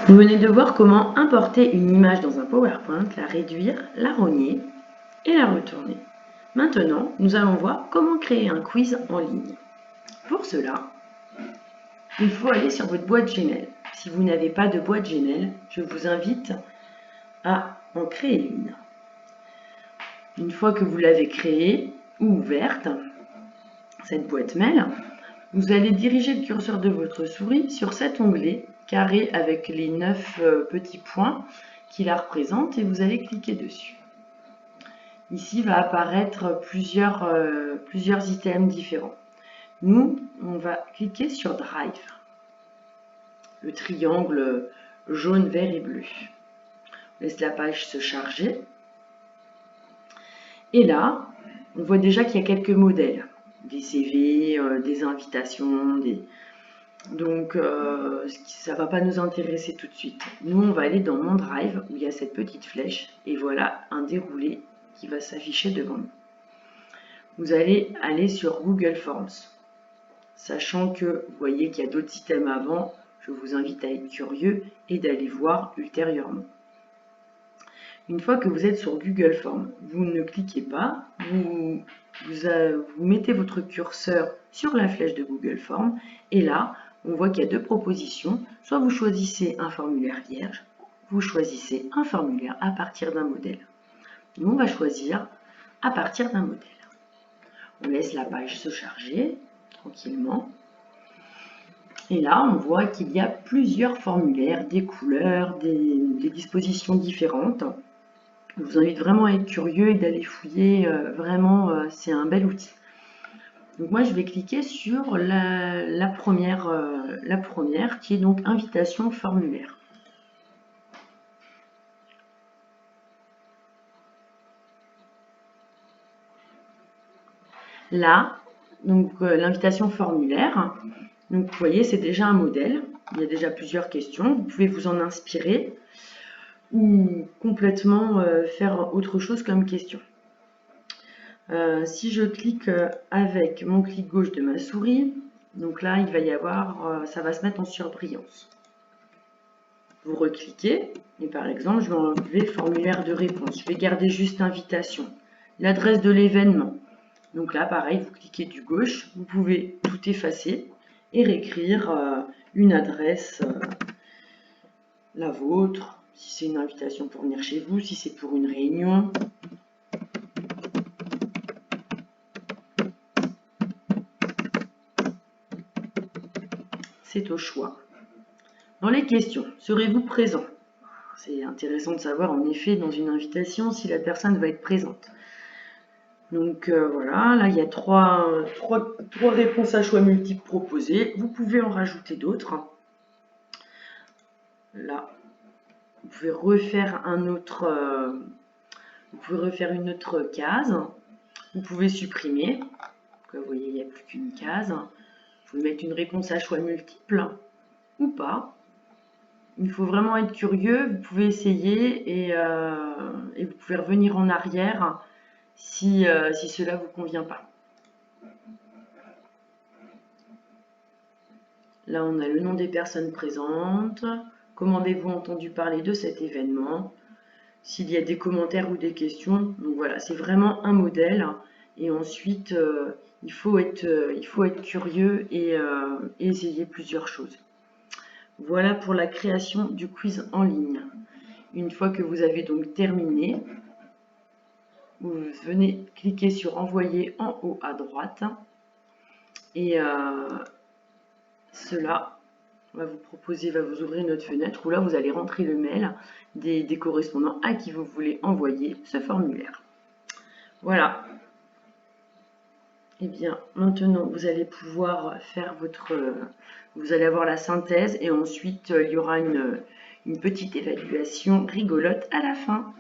Vous venez de voir comment importer une image dans un PowerPoint, la réduire, la rogner et la retourner. Maintenant, nous allons voir comment créer un quiz en ligne. Pour cela, il faut aller sur votre boîte Gmail. Si vous n'avez pas de boîte Gmail, je vous invite à en créer une. Une fois que vous l'avez créée ou ouverte, cette boîte mail, vous allez diriger le curseur de votre souris sur cet onglet carré avec les 9 petits points qui la représentent et vous allez cliquer dessus. Ici va apparaître plusieurs items différents. Nous, on va cliquer sur Drive, le triangle jaune, vert et bleu. On laisse la page se charger. Et là, on voit déjà qu'il y a quelques modèles, des CV, des invitations, donc ça ne va pas nous intéresser tout de suite. Nous, on va aller dans Mon Drive où il y a cette petite flèche et voilà un déroulé qui va s'afficher devant nous. Vous allez aller sur Google Forms. Sachant que vous voyez qu'il y a d'autres items avant, je vous invite à être curieux et d'aller voir ultérieurement. Une fois que vous êtes sur Google Forms, vous ne cliquez pas, vous mettez votre curseur sur la flèche de Google Forms et là, on voit qu'il y a deux propositions. Soit vous choisissez un formulaire vierge, vous choisissez un formulaire à partir d'un modèle. Nous, on va choisir à partir d'un modèle. On laisse la page se charger tranquillement. Et là, on voit qu'il y a plusieurs formulaires, des couleurs, des dispositions différentes. Je vous invite vraiment à être curieux et d'aller fouiller. Vraiment, c'est un bel outil. Donc moi, je vais cliquer sur la première qui est donc invitation formulaire. Là, donc l'invitation formulaire, donc vous voyez, c'est déjà un modèle. Il y a déjà plusieurs questions. Vous pouvez vous en inspirer ou complètement faire autre chose comme question. Si je clique avec mon clic gauche de ma souris, donc là, il va y avoir, ça va se mettre en surbrillance. Vous recliquez, et par exemple, je vais enlever formulaire de réponse. Je vais garder juste invitation. L'adresse de l'événement. Donc là, pareil, vous cliquez du gauche, vous pouvez tout effacer et réécrire une adresse, la vôtre, si c'est une invitation pour venir chez vous, si c'est pour une réunion. C'est au choix. Dans les questions, serez-vous présent? C'est intéressant de savoir en effet dans une invitation si la personne va être présente. Donc voilà, là il y a trois réponses à choix multiples proposées. Vous pouvez en rajouter d'autres. Là, vous pouvez refaire une autre case. Vous pouvez supprimer. Vous voyez, il n'y a plus qu'une case. Vous pouvez mettre une réponse à choix multiple ou pas. Il faut vraiment être curieux. Vous pouvez essayer et vous pouvez revenir en arrière si cela ne vous convient pas. Là, on a le nom des personnes présentes. Comment avez-vous entendu parler de cet événement? S'il y a des commentaires ou des questions. Donc voilà, c'est vraiment un modèle. Et ensuite, il faut être curieux et essayer plusieurs choses. Voilà pour la création du quiz en ligne. Une fois que vous avez donc terminé, vous venez cliquer sur envoyer en haut à droite et cela va vous ouvrir une autre fenêtre où là vous allez rentrer le mail des correspondants à qui vous voulez envoyer ce formulaire. Voilà. Et bien maintenant vous allez pouvoir faire vous allez avoir la synthèse et ensuite il y aura une petite évaluation rigolote à la fin.